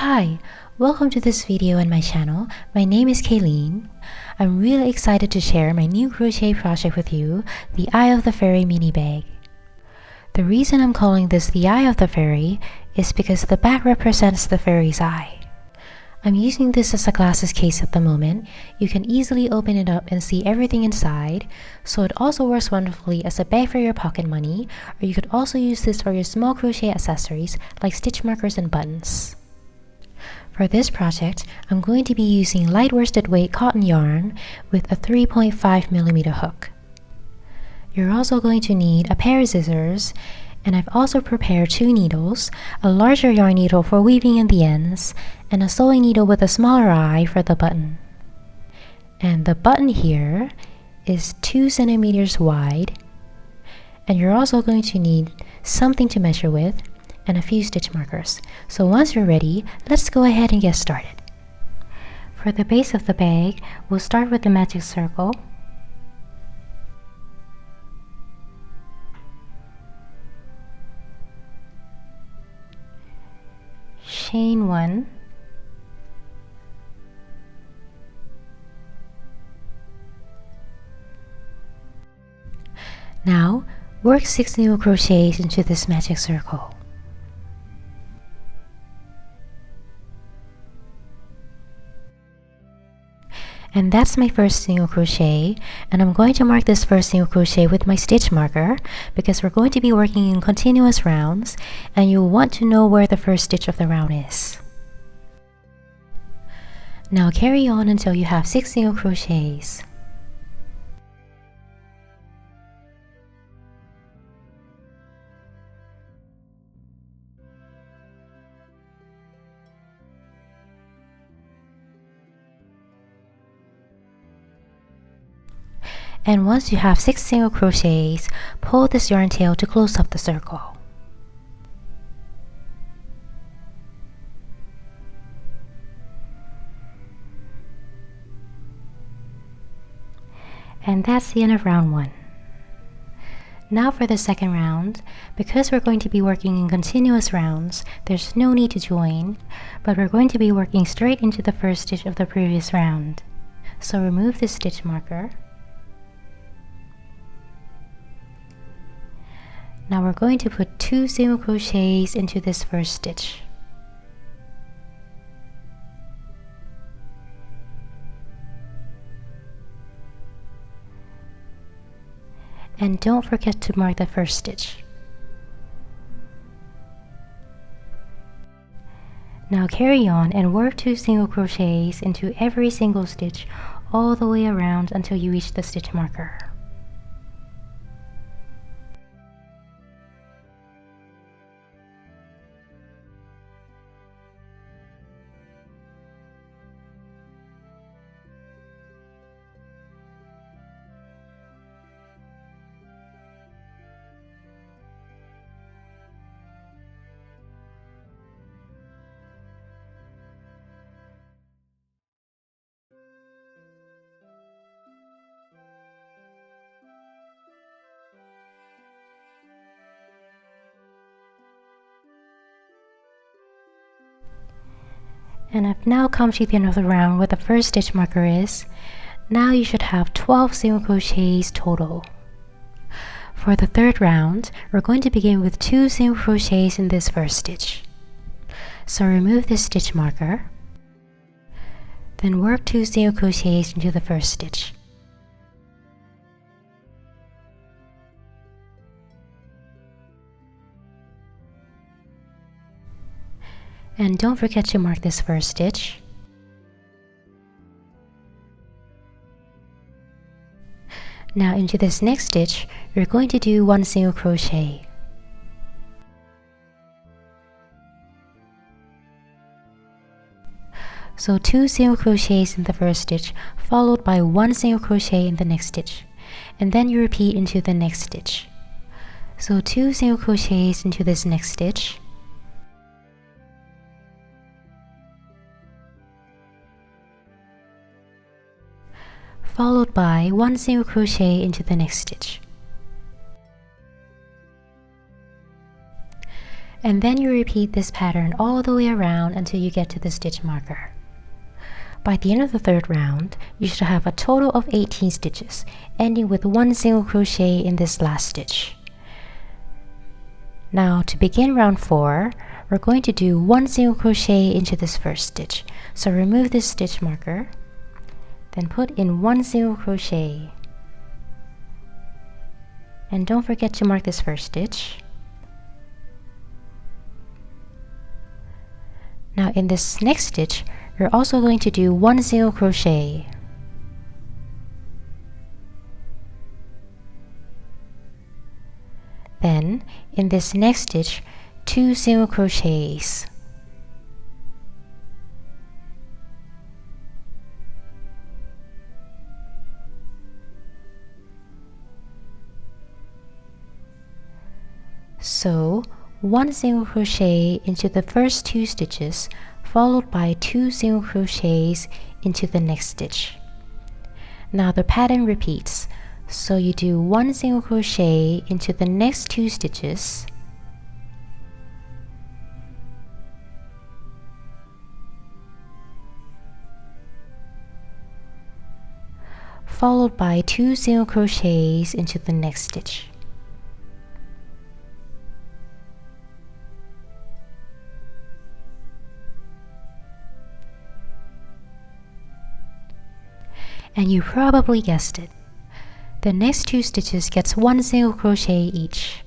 Hi, welcome to this video on my channel. My name is Kayleen. I'm really excited to share my new crochet project with you, the Eye of the Fairy mini bag. The reason I'm calling this the Eye of the Fairy is because the back represents the fairy's eye. I'm using this as a glasses case at the moment. You can easily open it up and see everything inside, so it also works wonderfully as a bag for your pocket money, or you could also use this for your small crochet accessories like stitch markers and buttons. For this project, I'm going to be using light worsted weight cotton yarn with a 3.5mm hook. You're also going to need a pair of scissors, and I've also prepared 2 needles, a larger yarn needle for weaving in the ends, and a sewing needle with a smaller eye for the button. And the button here is 2 centimeters wide, and you're also going to need something to measure with, and a few stitch markers. So once you're ready, let's go ahead and get started. For the base of the bag, we'll start with the magic circle. Chain 1. Now, work 6 single crochets into this magic circle. And that's my first single crochet, and I'm going to mark this first single crochet with my stitch marker because we're going to be working in continuous rounds, and you'll want to know where the first stitch of the round is. Now carry on until you have 6 single crochets. And once you have 6 single crochets, pull this yarn tail to close up the circle. And that's the end of round 1. Now for the second round, because we're going to be working in continuous rounds, there's no need to join, but we're going to be working straight into the first stitch of the previous round. So remove this stitch marker. Now we're going to put 2 single crochets into this first stitch. And don't forget to mark the first stitch. Now carry on and work 2 single crochets into every single stitch all the way around until you reach the stitch marker. And I've now come to the end of the round where the first stitch marker is. Now you should have 12 single crochets total. For the third round, we're going to begin with 2 single crochets in this first stitch. So remove this stitch marker, then work 2 single crochets into the first stitch. And don't forget to mark this first stitch. Now into this next stitch, you're going to do 1 single crochet. So 2 single crochets in the first stitch, followed by 1 single crochet in the next stitch. And then you repeat into the next stitch. So 2 single crochets into this next stitch. Followed by 1 single crochet into the next stitch. And then you repeat this pattern all the way around until you get to the stitch marker. By the end of the third round, you should have a total of 18 stitches, ending with 1 single crochet in this last stitch. Now to begin round 4, we're going to do 1 single crochet into this first stitch. So remove this stitch marker, then put in 1 single crochet. And don't forget to mark this first stitch. Now in this next stitch, you're also going to do 1 single crochet. Then in this next stitch, 2 single crochets. So 1 single crochet into the first 2 stitches, followed by 2 single crochets into the next stitch. Now the pattern repeats, so you do 1 single crochet into the next 2 stitches, followed by 2 single crochets into the next stitch. And you probably guessed it. The next 2 stitches gets 1 single crochet each.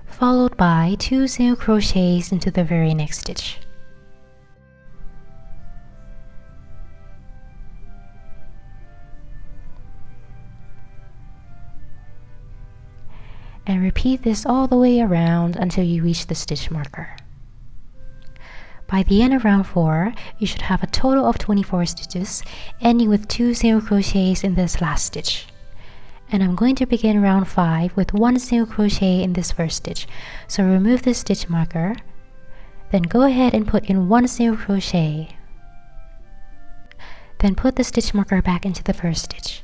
Followed by 2 single crochets into the very next stitch. And repeat this all the way around until you reach the stitch marker. By the end of round 4, you should have a total of 24 stitches, ending with 2 single crochets in this last stitch. And I'm going to begin round 5 with 1 single crochet in this first stitch. So remove this stitch marker, then go ahead and put in 1 single crochet. Then put the stitch marker back into the first stitch.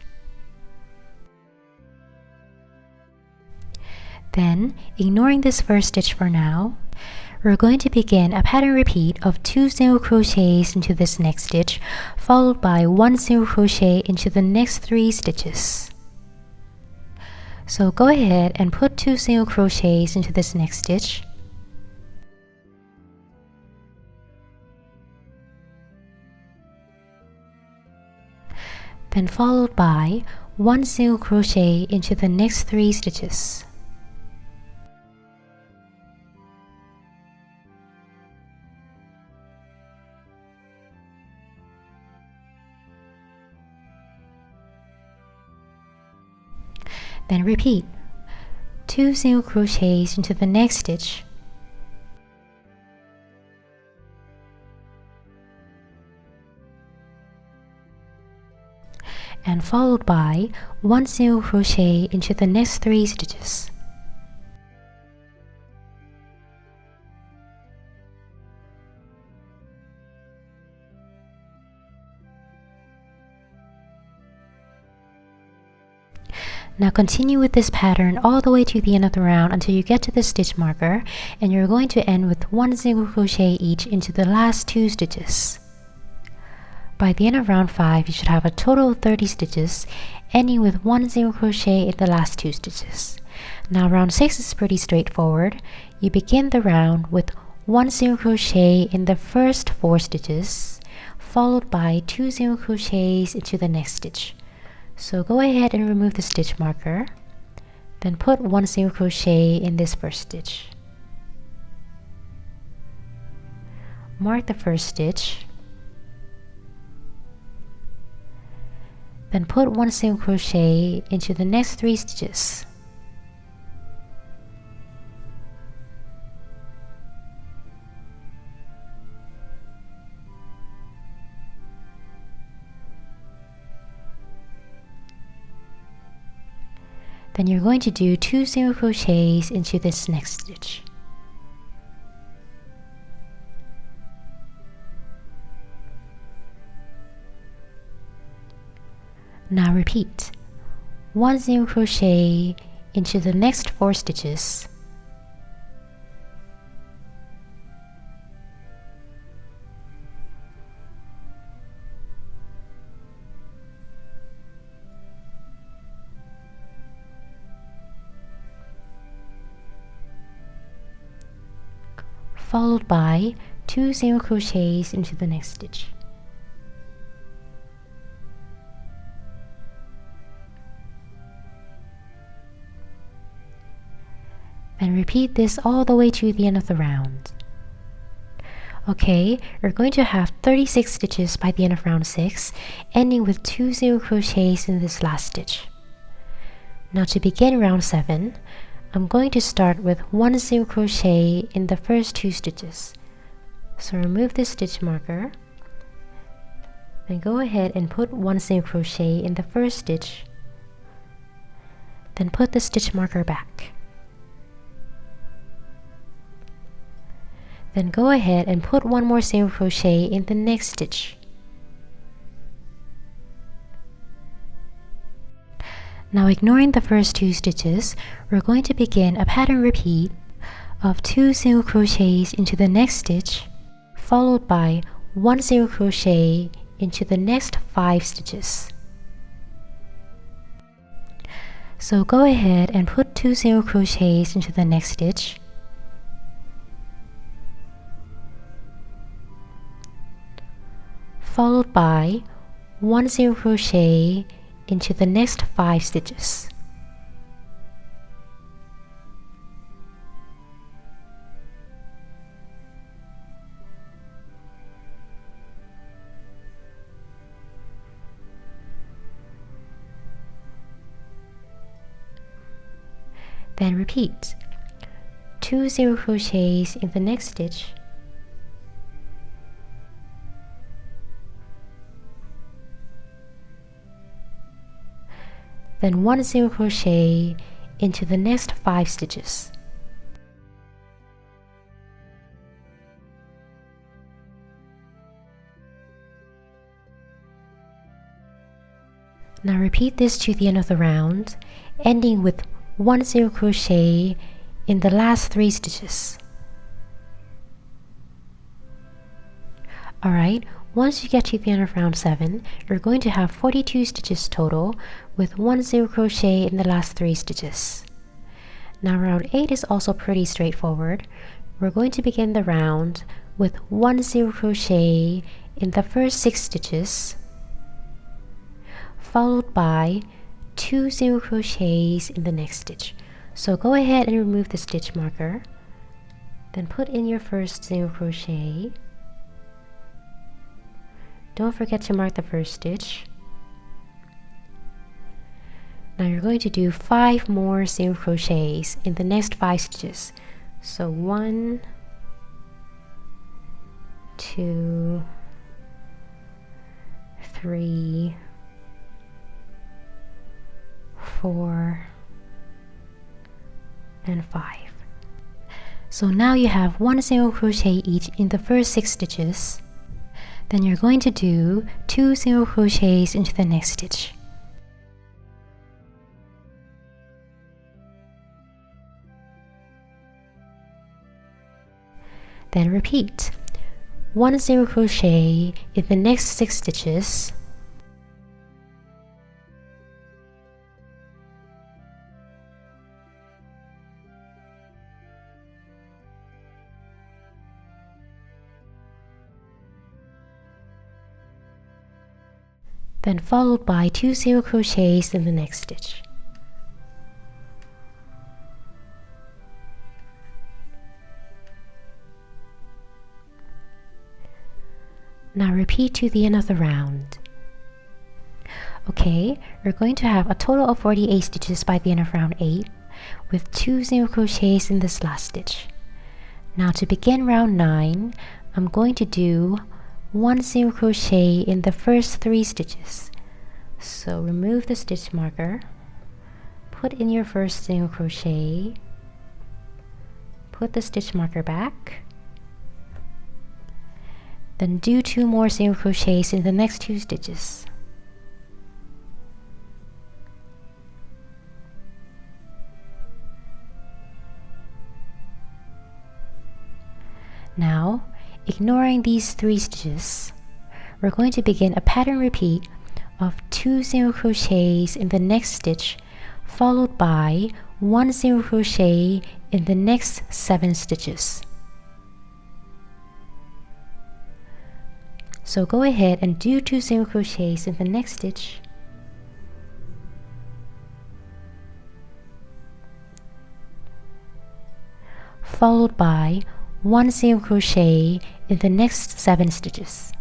Then, ignoring this first stitch for now, we're going to begin a pattern repeat of 2 single crochets into this next stitch, followed by 1 single crochet into the next 3 stitches. So go ahead and put 2 single crochets into this next stitch. Then followed by 1 single crochet into the next 3 stitches. Then repeat 2 single crochets into the next stitch, and followed by 1 single crochet into the next 3 stitches. Now continue with this pattern all the way to the end of the round until you get to the stitch marker, and you're going to end with 1 single crochet each into the last 2 stitches. By the end of round 5, you should have a total of 30 stitches, ending with 1 single crochet in the last 2 stitches. Now round 6 is pretty straightforward. You begin the round with 1 single crochet in the first 4 stitches, followed by 2 single crochets into the next stitch. So go ahead and remove the stitch marker, then put 1 single crochet in this first stitch. Mark the first stitch, then put 1 single crochet into the next 3 stitches. Then you're going to do 2 single crochets into this next stitch. Now repeat 1 single crochet into the next 4 stitches, followed by 2 single crochets into the next stitch. And repeat this all the way to the end of the round. Okay, you're going to have 36 stitches by the end of round 6, ending with 2 single crochets in this last stitch. Now to begin round 7, I'm going to start with 1 single crochet in the first 2 stitches. So remove this stitch marker, then go ahead and put 1 single crochet in the first stitch, then put the stitch marker back. Then go ahead and put 1 more single crochet in the next stitch. Now ignoring the first 2 stitches, we're going to begin a pattern repeat of 2 single crochets into the next stitch, followed by 1 single crochet into the next 5 stitches. So go ahead and put 2 single crochets into the next stitch, followed by 1 single crochet into the next 5 stitches. Then repeat 2 single crochets in the next stitch, then 1 single crochet into the next 5 stitches. Now repeat this to the end of the round, ending with 1 single crochet in the last 3 stitches. Alright, once you get to the end of round 7, you're going to have 42 stitches total with 1 single crochet in the last 3 stitches. Now round 8 is also pretty straightforward. We're going to begin the round with 1 single crochet in the first 6 stitches, followed by 2 single crochets in the next stitch. So go ahead and remove the stitch marker, then put in your first single crochet. Don't forget to mark the first stitch. Now you're going to do 5 more single crochets in the next 5 stitches. So 1, 2, 3, 4, and 5. So now you have 1 single crochet each in the first 6 stitches. Then you're going to do 2 single crochets into the next stitch. Then repeat 1 single crochet in the next 6 stitches, then followed by 2 single crochets in the next stitch. Now repeat to the end of the round. Okay, you're going to have a total of 48 stitches by the end of round 8, with 2 single crochets in this last stitch. Now to begin round 9, I'm going to do 1 single crochet in the first 3 stitches. So remove the stitch marker, put in your first single crochet, put the stitch marker back, then do 2 more single crochets in the next 2 stitches. Now, ignoring these 3 stitches, we're going to begin a pattern repeat of 2 single crochets in the next stitch, followed by 1 single crochet in the next 7 stitches. So go ahead and do 2 single crochets in the next stitch, followed by 1 single crochet in the next 7 stitches.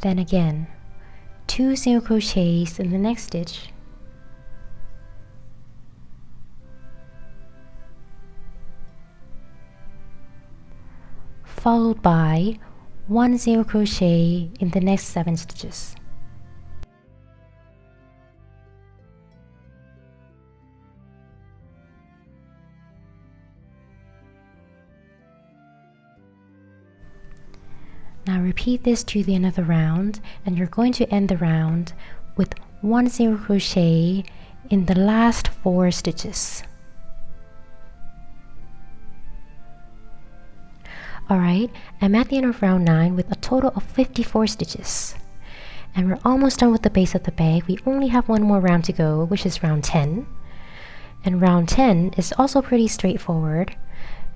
Then again, 2 single crochets in the next stitch, followed by 1 single crochet in the next 7 stitches. Now repeat this to the end of the round, and you're going to end the round with 1 single crochet in the last 4 stitches. Alright, I'm at the end of round 9 with a total of 54 stitches. And we're almost done with the base of the bag. We only have one more round to go, which is round 10. And round 10 is also pretty straightforward.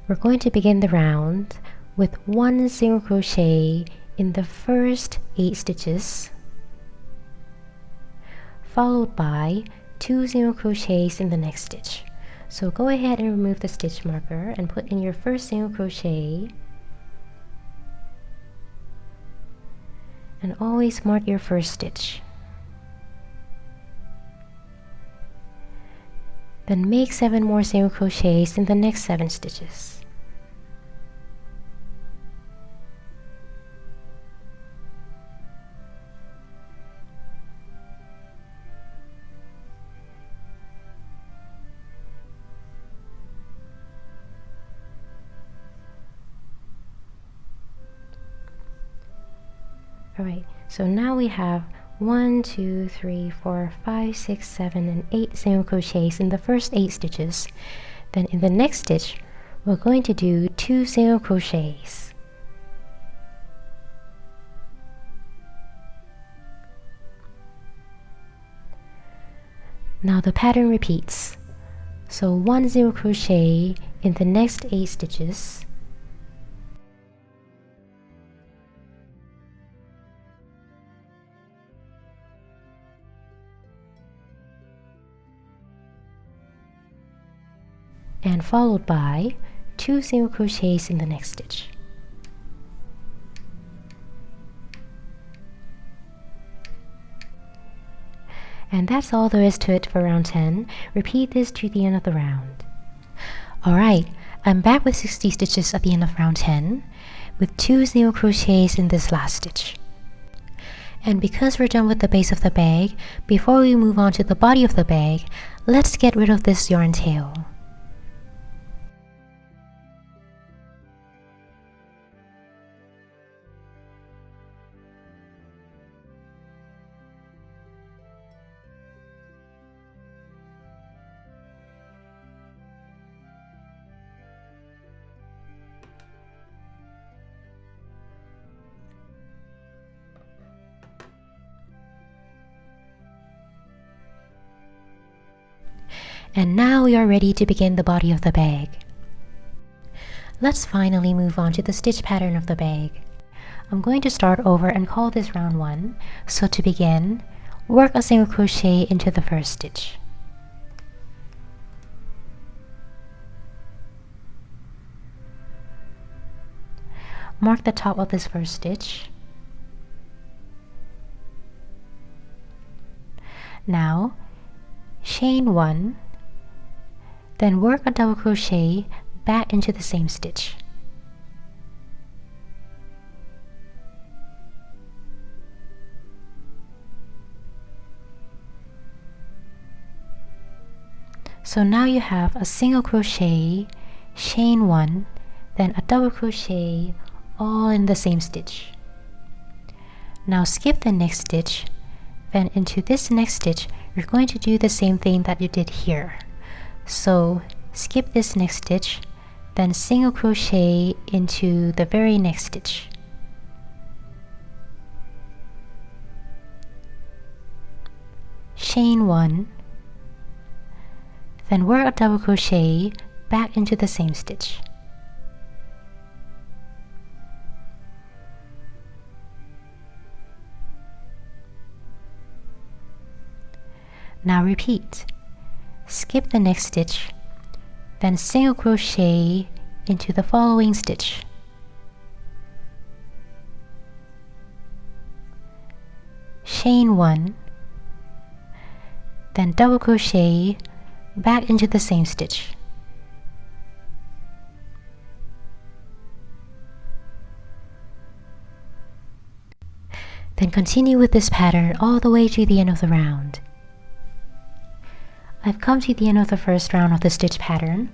We're going to begin the round with 1 single crochet in the first 8 stitches, followed by 2 single crochets in the next stitch. So go ahead and remove the stitch marker and put in your first single crochet, and always mark your first stitch. Then make 7 more single crochets in the next 7 stitches. Alright, so now we have 1, 2, 3, 4, 5, 6, 7, and 8 single crochets in the first 8 stitches. Then in the next stitch, we're going to do 2 single crochets. Now the pattern repeats. So 1 single crochet in the next 8 stitches, and followed by 2 single crochets in the next stitch. And that's all there is to it for round 10. Repeat this to the end of the round. Alright, I'm back with 60 stitches at the end of round 10 with 2 single crochets in this last stitch. And because we're done with the base of the bag, before we move on to the body of the bag, let's get rid of this yarn tail. And now we are ready to begin the body of the bag. Let's finally move on to the stitch pattern of the bag. I'm going to start over and call this round 1. So to begin, work a single crochet into the first stitch. Mark the top of this first stitch. Now, chain 1, then work a double crochet back into the same stitch. So now you have a single crochet, chain 1, then a double crochet, all in the same stitch. Now skip the next stitch, then into this next stitch you're going to do the same thing that you did here. So skip this next stitch, then single crochet into the very next stitch. Chain 1, then work a double crochet back into the same stitch. Now repeat. Skip the next stitch, then single crochet into the following stitch. Chain 1, then double crochet back into the same stitch. Then continue with this pattern all the way to the end of the round. I've come to the end of the first round of the stitch pattern.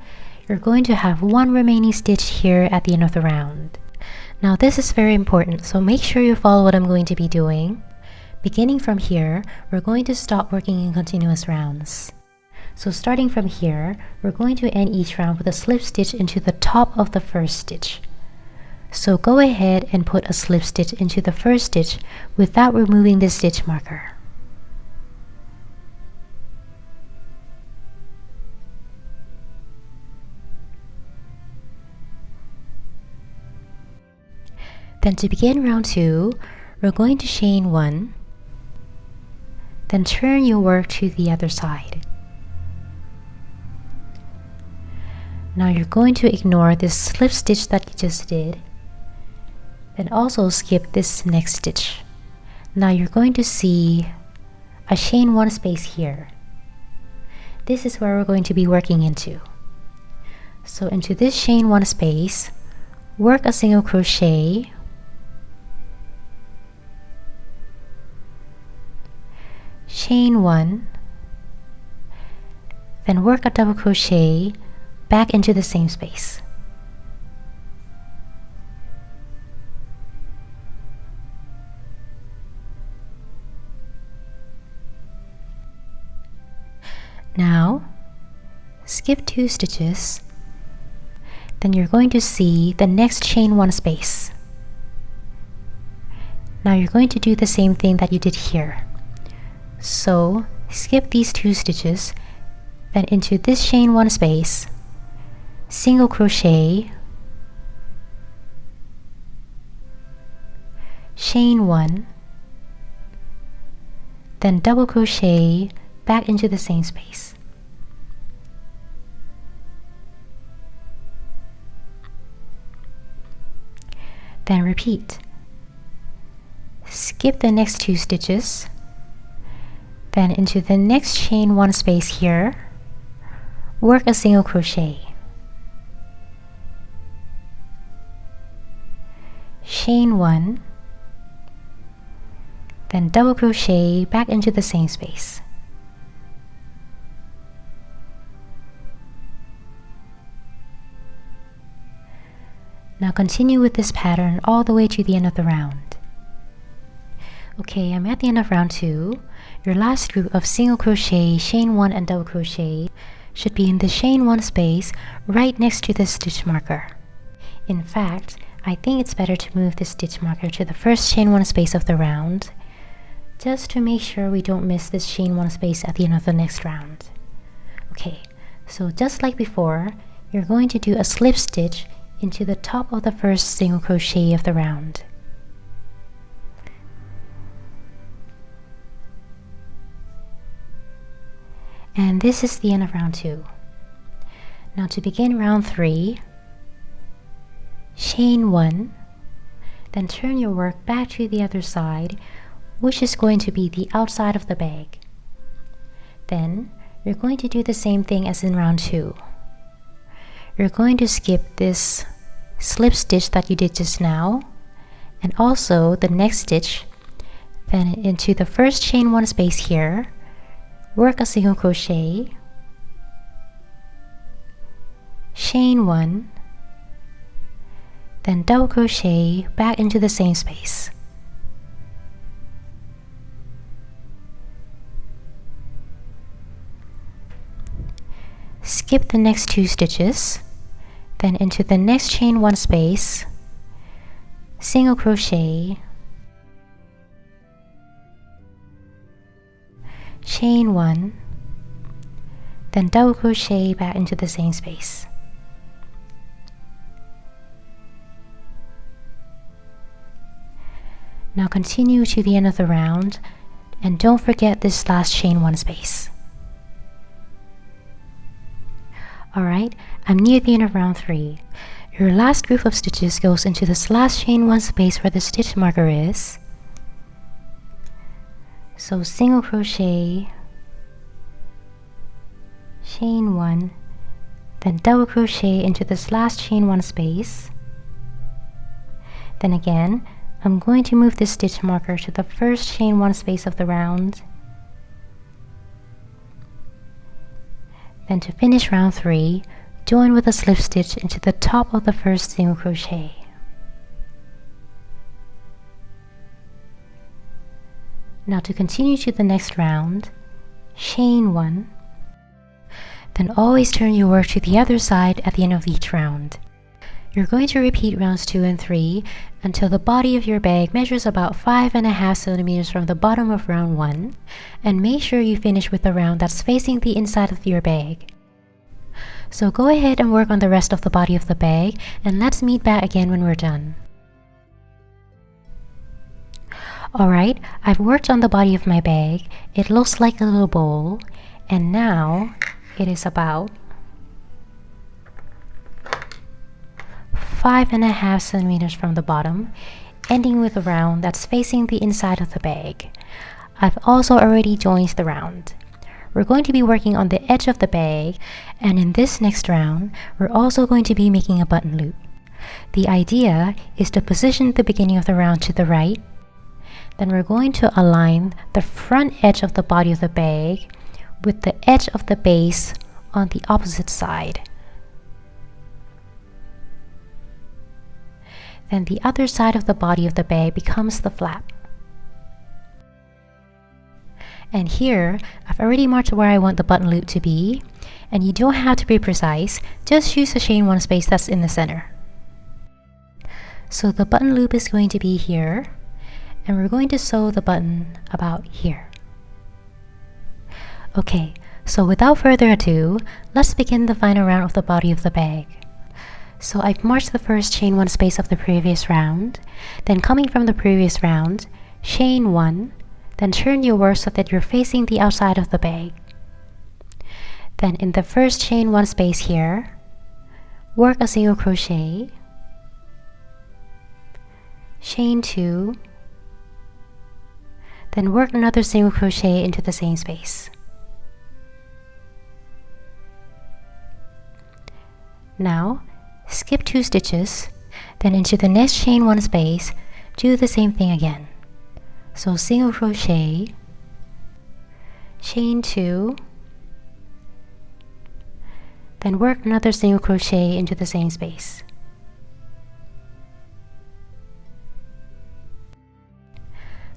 You're going to have one remaining stitch here at the end of the round. Now this is very important, so make sure you follow what I'm going to be doing. Beginning from here, we're going to stop working in continuous rounds. So starting from here, we're going to end each round with a slip stitch into the top of the first stitch. So go ahead and put a slip stitch into the first stitch without removing the stitch marker. Then to begin round 2, we're going to chain 1, then turn your work to the other side. Now you're going to ignore this slip stitch that you just did, then also skip this next stitch. Now you're going to see a chain 1 space here. This is where we're going to be working into. So into this chain 1 space, work a single crochet, chain 1, then work a double crochet back into the same space. Now skip 2 stitches, then you're going to see the next chain 1 space. Now you're going to do the same thing that you did here. So skip these 2 stitches, then into this chain 1 space, single crochet, chain 1, then double crochet back into the same space. Then repeat. Skip the next 2 stitches, then into the next chain 1 space here, work a single crochet, chain 1, then double crochet back into the same space. Now continue with this pattern all the way to the end of the round. Okay, I'm at the end of round 2. Your last group of single crochet, chain 1 and double crochet should be in the chain 1 space right next to the stitch marker. In fact, I think it's better to move the stitch marker to the first chain 1 space of the round, just to make sure we don't miss this chain 1 space at the end of the next round. Okay, so just like before, you're going to do a slip stitch into the top of the first single crochet of the round. And this is the end of round 2. Now to begin round 3, chain 1, then turn your work back to the other side, which is going to be the outside of the bag. Then you're going to do the same thing as in round 2. You're going to skip this slip stitch that you did just now, and also the next stitch, then into the first chain 1 space here, work a single crochet, chain 1, then double crochet back into the same space. Skip the next 2 stitches, then into the next chain 1 space, single crochet, chain 1, then double crochet back into the same space. Now continue to the end of the round, and don't forget this last chain 1 space. Alright, I'm near the end of round 3. Your last group of stitches goes into this last chain 1 space where the stitch marker is. So single crochet, chain 1, then double crochet into this last chain 1 space. Then again, I'm going to move this stitch marker to the first chain 1 space of the round. Then to finish round 3, join with a slip stitch into the top of the first single crochet. Now to continue to the next round, chain 1, then always turn your work to the other side at the end of each round. You're going to repeat rounds 2 and 3 until the body of your bag measures about 5.5 centimeters from the bottom of round 1, and make sure you finish with the round that's facing the inside of your bag. So go ahead and work on the rest of the body of the bag, and let's meet back again when we're done. Alright, I've worked on the body of my bag. It looks like a little bowl, and now it is about 5.5 centimeters from the bottom, ending with a round that's facing the inside of the bag. I've also already joined the round. We're going to be working on the edge of the bag, and in this next round, we're also going to be making a button loop. The idea is to position the beginning of the round to the right. Then we're going to align the front edge of the body of the bag with the edge of the base on the opposite side. Then the other side of the body of the bag becomes the flap. And here, I've already marked where I want the button loop to be, and you don't have to be precise, just use the chain 1 space that's in the center. So the button loop is going to be here, and we're going to sew the button about here. Okay, so without further ado, let's begin the final round of the body of the bag. So I've marked the first chain 1 space of the previous round, then coming from the previous round, chain 1, then turn your work so that you're facing the outside of the bag. Then in the first chain 1 space here, work a single crochet, chain 2, then work another single crochet into the same space. Now, skip 2 stitches, then into the next chain 1 space, do the same thing again. So single crochet, chain 2, then work another single crochet into the same space.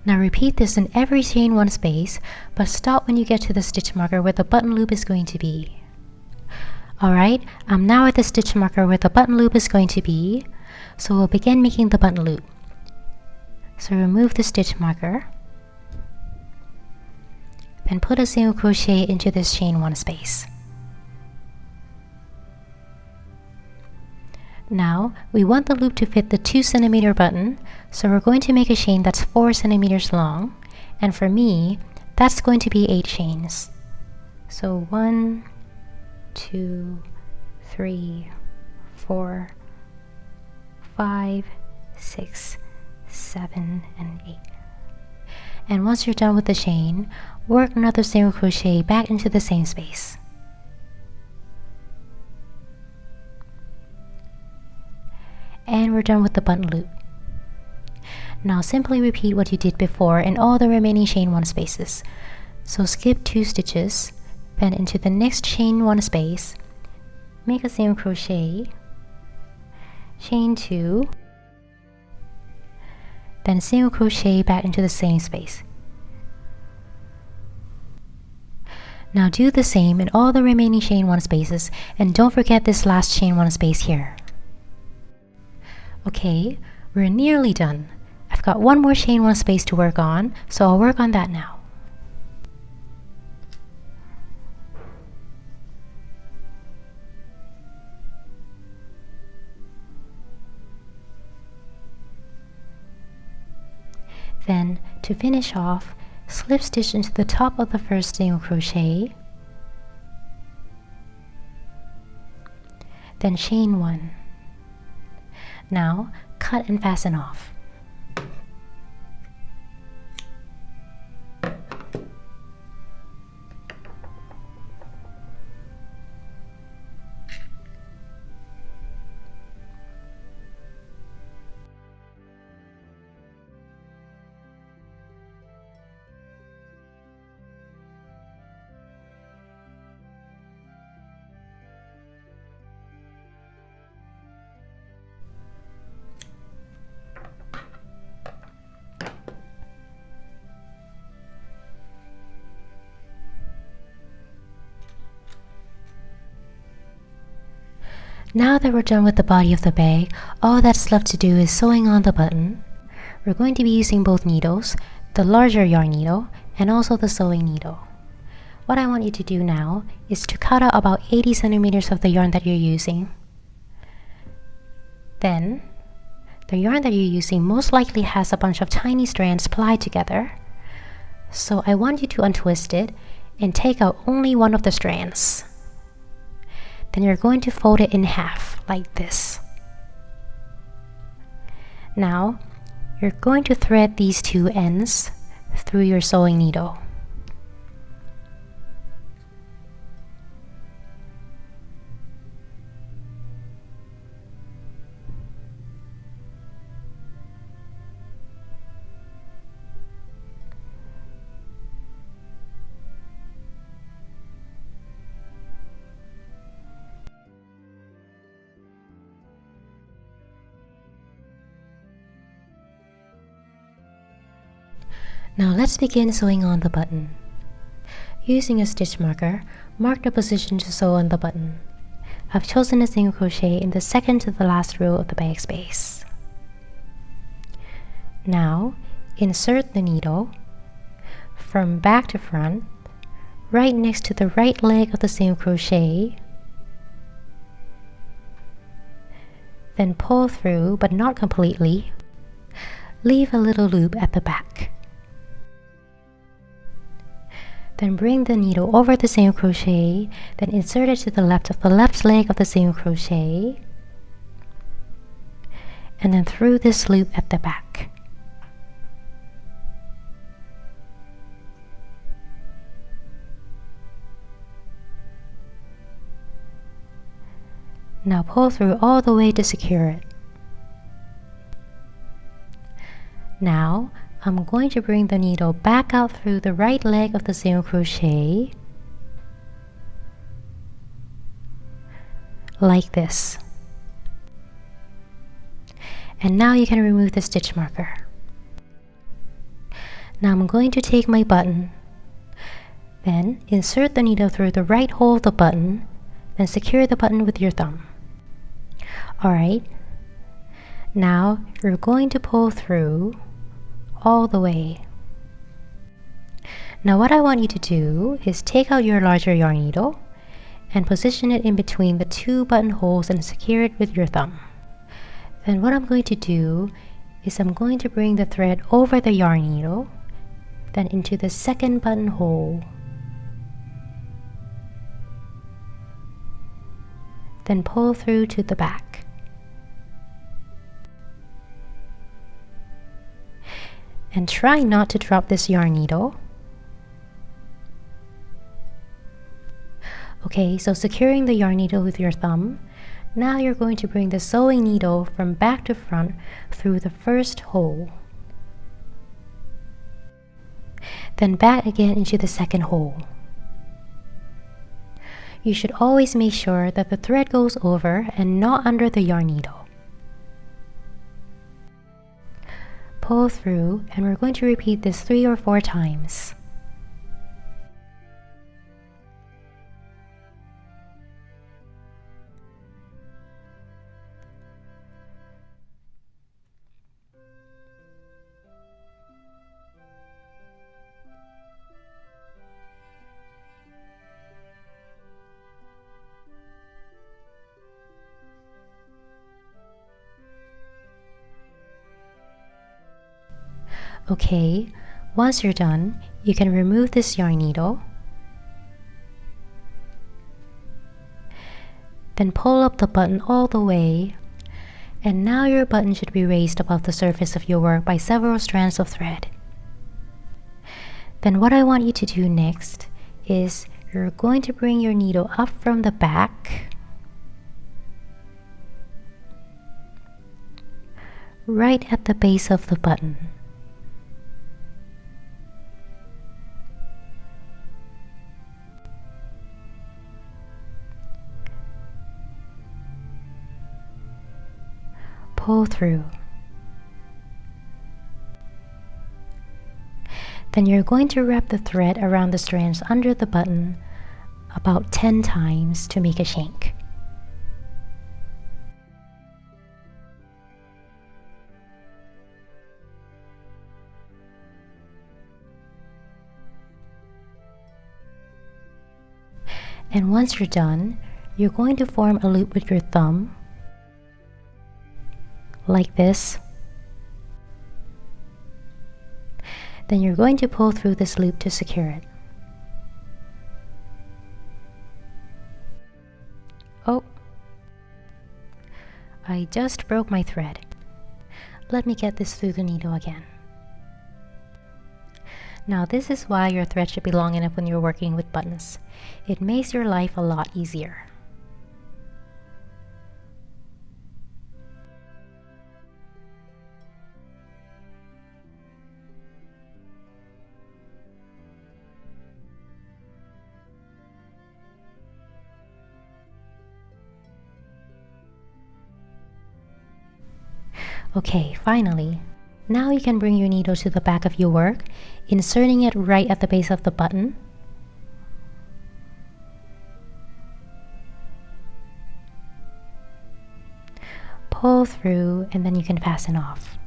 Now repeat this in every chain 1 space, but stop when you get to the stitch marker where the button loop is going to be. Alright, I'm now at the stitch marker where the button loop is going to be, so we'll begin making the button loop. So remove the stitch marker, then put a single crochet into this chain 1 space. Now, we want the loop to fit the 2 centimeter button, so we're going to make a chain that's 4 centimeters long, and for me, that's going to be 8 chains. So 1, 2, 3, 4, 5, 6, 7, and 8. And once you're done with the chain, work another single crochet back into the same space. And we're done with the button loop. Now simply repeat what you did before in all the remaining chain 1 spaces. So skip 2 stitches, then into the next chain 1 space, make a single crochet, chain 2, then single crochet back into the same space. Now do the same in all the remaining chain 1 spaces, and don't forget this last chain 1 space here. Okay, we're nearly done. I've got one more chain 1 space to work on, so I'll work on that now. Then, to finish off, slip stitch into the top of the first single crochet, then chain 1. Now, cut and fasten off. Now that we're done with the body of the bag, all that's left to do is sewing on the button. We're going to be using both needles, the larger yarn needle and also the sewing needle. What I want you to do now is to cut out about 80 centimeters of the yarn that you're using. Then, the yarn that you're using most likely has a bunch of tiny strands plied together. So I want you to untwist it and take out only one of the strands. Then you're going to fold it in half, like this. Now, you're going to thread these two ends through your sewing needle. Now let's begin sewing on the button. Using a stitch marker, mark the position to sew on the button. I've chosen a single crochet in the second to the last row of the bag space. Now, insert the needle from back to front, right next to the right leg of the single crochet, then pull through, but not completely. Leave a little loop at the back. Then bring the needle over the single crochet, then insert it to the left of the left leg of the single crochet, and then through this loop at the back. Now pull through all the way to secure it. Now, I'm going to bring the needle back out through the right leg of the single crochet, like this. And now you can remove the stitch marker. Now I'm going to take my button, then insert the needle through the right hole of the button, then secure the button with your thumb. Alright, now you're going to pull through all the way. Now what I want you to do is take out your larger yarn needle and position it in between the two buttonholes and secure it with your thumb. Then what I'm going to do is I'm going to bring the thread over the yarn needle, then into the second buttonhole, then pull through to the back. And try not to drop this yarn needle. Okay, so securing the yarn needle with your thumb, now you're going to bring the sewing needle from back to front through the first hole. Then back again into the second hole. You should always make sure that the thread goes over and not under the yarn needle. Pull through, and we're going to repeat this 3 or 4 times. Okay, once you're done, you can remove this yarn needle. Then pull up the button all the way, and now your button should be raised above the surface of your work by several strands of thread. Then what I want you to do next is you're going to bring your needle up from the back, right at the base of the button. Pull through. Then you're going to wrap the thread around the strands under the button about 10 times to make a shank. And once you're done, you're going to form a loop with your thumb like this. Then you're going to pull through this loop to secure it. Oh, I just broke my thread. Let me get this through the needle again. Now this is why your thread should be long enough when you're working with buttons. It makes your life a lot easier. Okay, finally. Now you can bring your needle to the back of your work, inserting it right at the base of the button. Pull through, and then you can fasten off.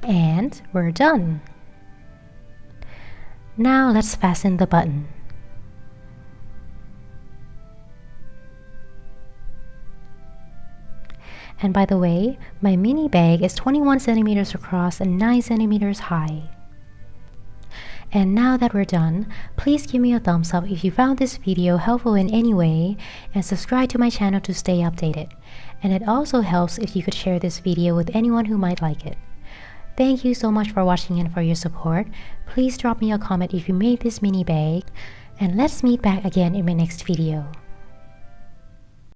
And we're done. Now let's fasten the button. And by the way, my mini bag is 21 centimeters across and 9 centimeters high. And now that we're done, please give me a thumbs up if you found this video helpful in any way, and subscribe to my channel to stay updated. And it also helps if you could share this video with anyone who might like it. Thank you so much for watching and for your support. Please drop me a comment if you made this mini bag, and let's meet back again in my next video.